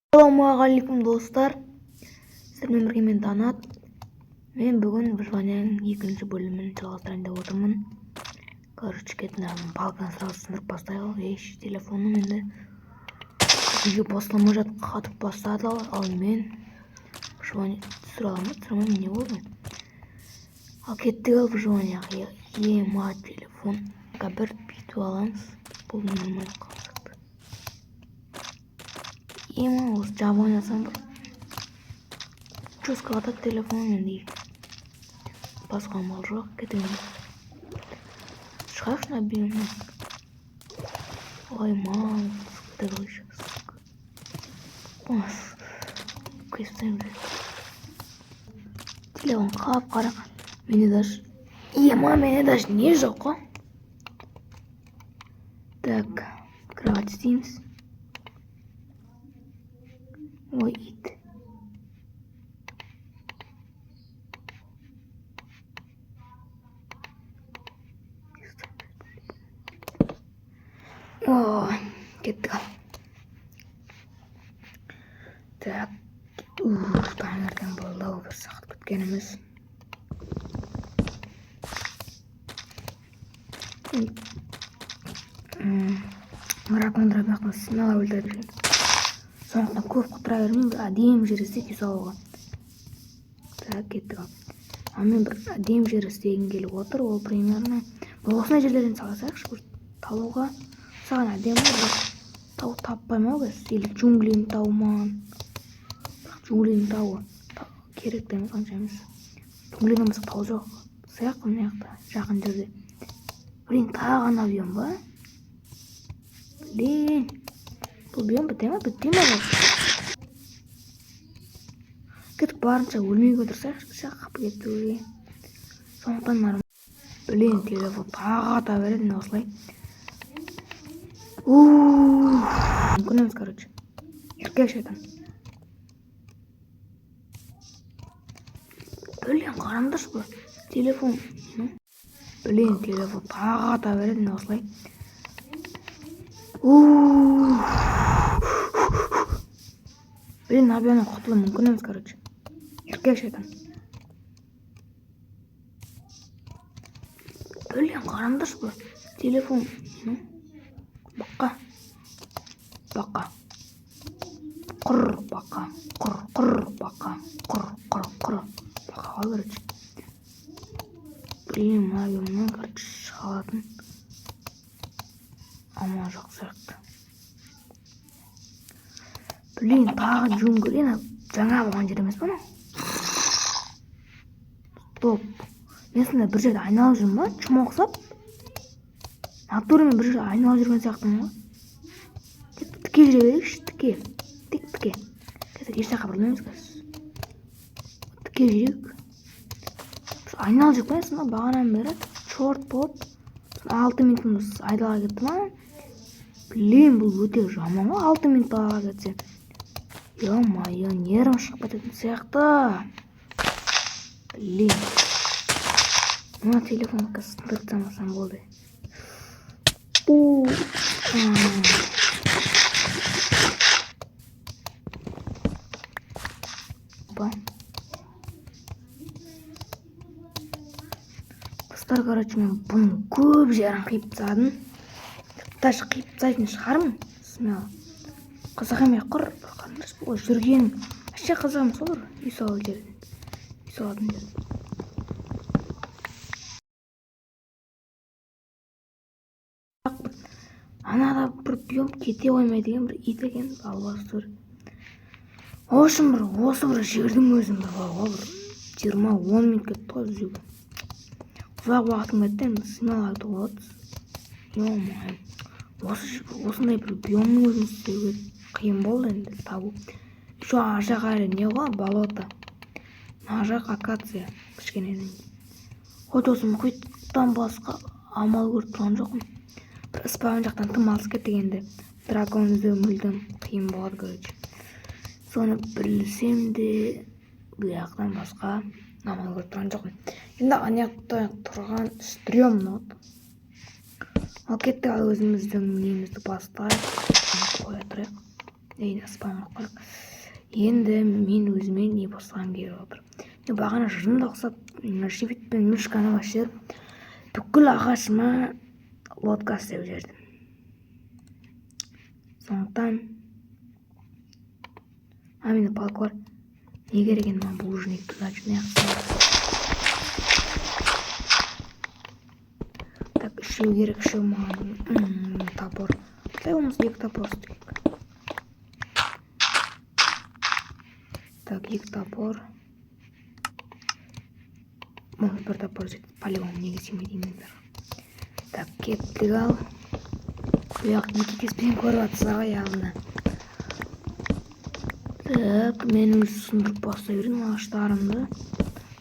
Ассалаумағалейкум достар, сіздермен бірге мен Данат. Мен бүгін выживанияның екінші бөлімін жалғастырайын деп отырмын. Короче, кетінамын, балкан сразу сындырып бастайық. Телефоным енді видео бастамай жатып қатып бастады, ал мен выживание түсіре аламын, түсіремін, не болды? Ал кеттік ал выживанияға. Ема телефон бір бүйтіп аламыз, бұл нормально қалсақты. Ема осы жабы ойнасам бір чувство атады телефонмен дейді. Басқа амал жоқ, кетемін. Шығайықшы на биомны. Ой, мал, дұры шықсық. Ос, көстен жүр. Телефон қап қара. Мене даже... Ема, мене даже не жоқ қо. Так, кровать істейміз. Ой, ит. О, кеттік ал. Так, таңертең болды ау, бір сағат күткеніміз. Ракондыра бияқтың сыналар өлтіріп жүрген. Сондықтан көп құтыра бермеймін, бір әдем жер іздеп салуға. Так, кеттік ал. Мен бір әдем жер іздегім келіп отыр, ол примерно осындай жерлерден саласайықшы, бір талуға саған әдем бір тау таппаймау кәз, или джунглин тау маған. Джунглин тауы керек емес, қанша емес. Джунглин болмаса тау жоқ, сияқты мына жақта, жақын жерде. Блин, тағы биом ба? Блин, бұл биом біте ма? Бітпей ма бұл? Кетіп барынша өлмейге отырсайықшы, қапы кетті өлге. Сондықтан нормально. Блин, телефон тағы ата береді, осылай. Мүмкін емес, короче. Еркек шайтан. Блин, қараңдаршы бұл. Телефон. Блин, телефон тағы ата береді, осылай. Блин, абияны құтылу мүмкін емес, короче. Еркек шайтан. Блин, қараңдаршы бұл. Телефон. Бақа. Бақа. Құр бақа. Құр бақа. Құр. Бақа ғой, короче. Блин, абияның, короче, шығалатын. Ама жоқ сияқты. Блин, тағы джунглин, жаңа болған жер емес па? Стоп. Мен сонда бір жерде айналып жүрмін ба? Чумақ ұқсап? Натурымен бір жерде айналып жүрген сияқтымын ба? Тіке жүре берейікші, тіке. Тіке. Қазір еш жаққа бұрылмаймыз қазір. Тіке жүрейік. Біз айналып жүріп қойсын ба? Бағанан бері шорт болып 6 минутымыз айдалға кетті ма? Блин, бұл өте жаман ғой, 6 минут далаға кетсе. Ё-майо, нервім шығып кететін сияқты. Блин. Мына телефонға сындырып тастамасам болды. Достар, короче, мен бұның көп жерін қиып тастадым. Даже қиып тастайтын шығармын. Смело. Қызық емес, құр жүрген. Әше қызығым сол бір үй салу жерден. Үй салатын жерден. Анада бір биом кете қоймай деген бір ит екен, албасы тұр. Ошын бір осы бір жердің өзін бір бар, бір 20-10 минут кетті ғой іздеуге. Ұзақ уақытым кетті, енді смело айтуға болады. Ё-майо. Осындай бір биомның өзін іздеуге қиын болды енді табу. Еще ар жақ әлі не ғой, болото. Ар жақ акация кішкенеден. Хоть осы мұхиттан басқа амал көріп тұрған жоқпын. Бір спавн жақтан тым алыс кетті енді. Дракон іздеу мүлдем қиын болады, короче. Соны білсем де бұл жақтан басқа амал көріп тұрған жоқпын. Енді ана тұрған стрёмно. Ал кеттік, ал өзіміздің немізді бастайық. Қоя тұрайық. Eyni spam qilib. Endi men o'zime ne bosam kerak otыр. Bag'ana shunda o'xshab shivit bilan mishkani bashir. Бүкіл ағашыма лодка істеп жібердім. Сондықтан мені палкалар не керек екен маған бұл жүнек тудачу не қысам. Так, үшеу керек, үшеу маған топор. Қытай болмаса екі топор істейік. Так, екі топор. Может бір топор жетіп, по-любому неге сүймейдіңіздер. Так, кеттік ал. Бұяқ екі кеспен көріп атса аяғына. Так, мен өз сындырып баса бердім ағаштарымды.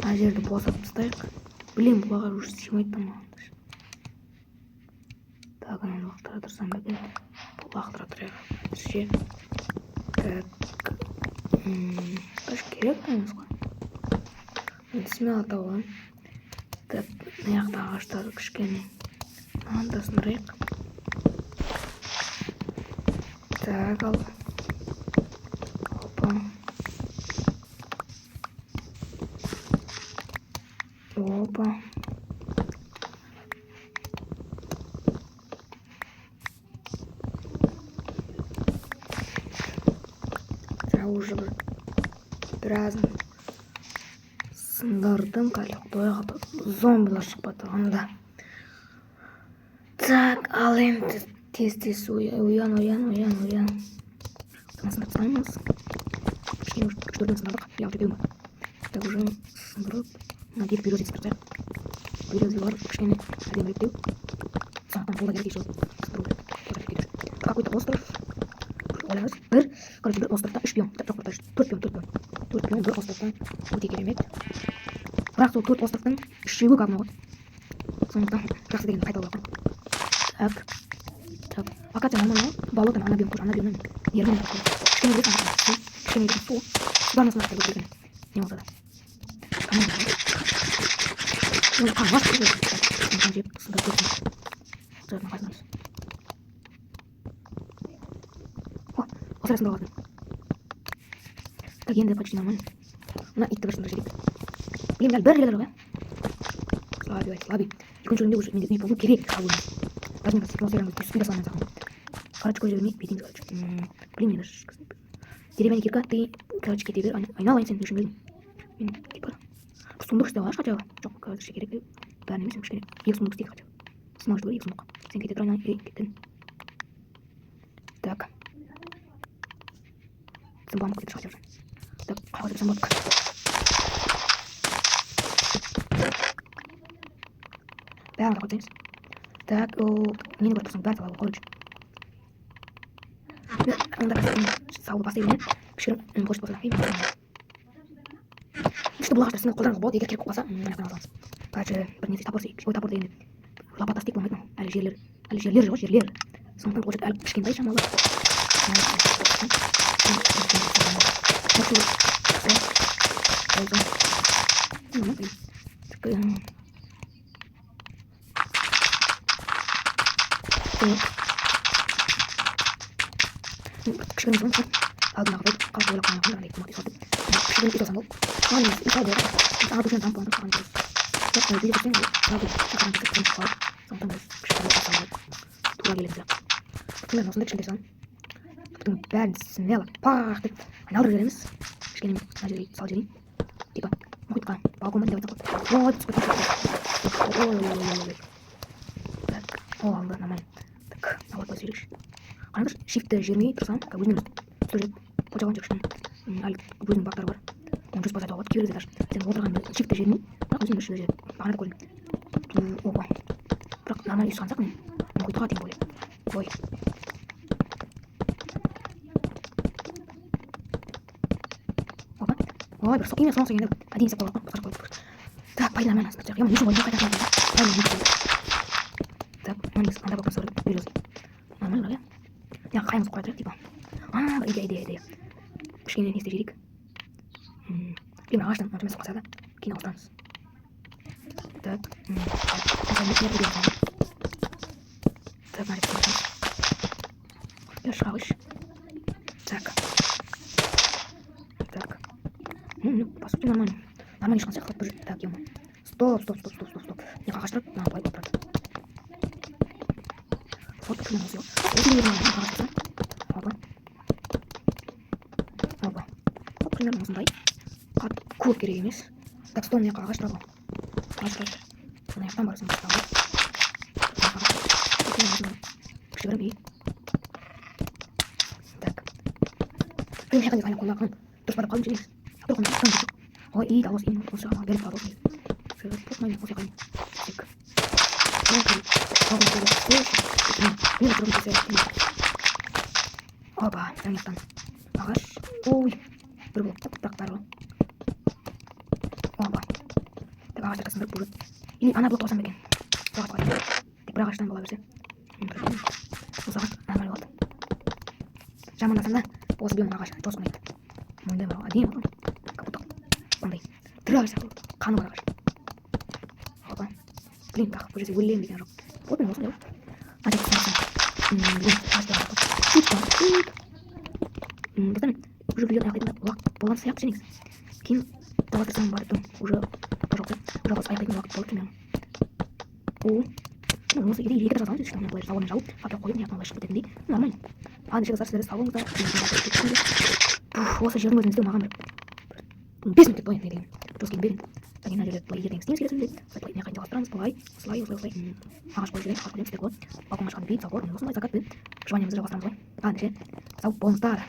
Ана жерді босап тастайық. Білем, бұл ағаш уже сүймейді маған. Так, ананы лақтыра тұрсам ба екен. Бұл лақтыра тұрайық. Так, қаш керек қаймыз ғой. Смело табылам. Так, мыяқта ағаштарды кішкене андасындырайық. Так, ал. Опа. Опа. Так, уже біраз сындырдым, қазір құдайға зомбилар шықпай тұрғанда. Так, ал енді тез оян. Сындырып тастаймыз. Кішкене үш-төртін сындырдық, или алты екеуін бар. Так, уже сындырып, мына екі березі сындырсақ. Березі бар, кішкене әдеміректеу. Сондықтан қолда керек еще сындыру керек. Какой-то остров. Ойлаңыз, бір островта үш пион, жоқ, төрт пион, бір островтан өте керемет. Бірақ сол төрт островтың үшеуі говно ғой. Сондықтан жақсы дегенді қайта олақын. Так, локация нормально, болото, ана биом тоже, ана биомнан ермен жақсы. Кішкене ерген су, судан осында жақсы өтілген. Не болса да. Қағаз көрген. Жеп, сында көрген. Жатын қайсыңыз. Осы арасында болатын. Так, енді почти нормально. Мына итті бір сындырып жедік. Білем, дәл бір келер ғой. Слабый. Екінші өрінде уже менде үй болу керек. Возьми, атмосфераңызды үстінде салмай сақын. Короче, көре бермей, бетіңіз короче. Білем, мен деревянный кирка, ты, короче, кете бер, айналайын сен үшін білдім. Мен кет бар. Сұмдық істеп алаш қачаға. Жоқ, короче, керек деп. Бәрін емес, кішкене. Екі сұмдық істейік қачаға. Сынау жүр, екі сұмдық. Сен кете тұр, айналайын, кеттің. Так. Сымбам кетіп шыға жүрсің. Так, қағаз деп сымбап. Бәрін қойсаңыз. Так, нені көріп тұрсың, бәрін салауы қорыч. Онда салуы бастай беріне, кішкірім қошып болса. Үшті бұл ағаштар сынып қолдарыңыз болады, егер керек болса, аяқтан алсаңыз. Короче, бір несі тапор сейік, ой тапор дегенде. Лопата істейік болмайтын, әлі жерлер жоқ, жерлер. Сондықтан бұл жерді әлі кішкентай шамалы. Кішкене соң алдындағы қалып ойлап қойған айтты мақти сатып кішкене үй жасам болып үй салып ана дүкен тампонды қалған дұрыс жоқ үйде көрсең жалпы шақырған кісі қонып қалып сондықтан біз кішкене жасам болып тура келетін сияқты бұтыңдар осындай кішкентай сан бұтың бәрін смело пах деп айналдырып жібереміз кішкене мына жерге салып жіберейін типа мұхитқа балконға деп айтсақ ой түсіп так ол алды нормально так алып қойып жіберейікші қараңдар shift'ті жібермей тұрсам өзінен түсіп жүріп қочалған жүріп әлі өзінің бактары бар оны 100% айтуға болады кейбір даже сен отырған shift'ті жібермей бірақ өзінен жүріп жүреді бағана да көрдім опа бірақ нормально үй сұғансақ мен мұхитқа дейін ойлаймын ой опа ой бір имя соңғы енді әдейі сап қойған басқа қойып так пайда нормально я не үшін ойдың қайта так анда болып сұрып бересің нормально иә я қаймыз қоя тұрайық типа бір идея кішкене не істеп жейік білмеймін ағаштан онша емес қоса да кейін ауыстырамыз так так мына жерге шыға қойшы так Ну, по сути, нормально. Нормально ешқан сияқты бір так, ема. Стоп. Не қағаштырып, былай болып тұрады. Вот как нормально сделал. Опа. Вот примерно осындай. Қатты көп керек емес. Так, стол мына жаққа ағаштырып ал. Ағаштырып. Мына жақтан барсын. Кішігірім ей. Так. Мына жаққа қайнап қоймаған. Дұрыс барып қалдым жинеңіз. Ой, и дауыс ең осы жағыма беріп қалды осы. Посмотрим, осы жаққа. Так. Опа, мына жақтан. Ағаш. Ой. Бір болып бірақ бәрі. Опа. Так, ағаш арқасын біріп бұрып. Или ана блок қосам екен. Соғат қойдым. Тек бір ағаштан бола берсе. Осы ағаш нормально болды. Жамандасам да осы биом ағаш жосқын еді. Мойындаймын ау. Әдейі болған. Капуттық. Сондай. Тірі ағаш сияқты. Қаны бар ағаш. Опа. Блин, так, бұл жерде өлейін деген жоқ. Вот мен осындай болды. Ағаш қосамын. Уже видеоны аяқтайтын уақыт болған сияқты сеніңіз. Кейін таластырсам барыптым. Уже жалғыз аяқтайтын уақыт болып жүрмем. Осы еде екі жазамын сөйтіп мен былай жауабын жауып факел қойып мына былай шығып кететіндей. Нормально. Нешеге сіздер сау болыңыздар. Осы жердің өзін іздеу маған бір 5 минут кетті ғой не деген. Жоспен берін. Мына жерде былай ертең істейміз келесің деп. Былай не қайын жалғастырамыз былай. Осылай. Ағаш қойып жіберейік. Ағаш қойып істеп болады. Балконға шығатын бейт, сау болыңыз. Осындай закат бейт. Желаниемізді жалғастырамыз ғой. Неше сау болыңыздар.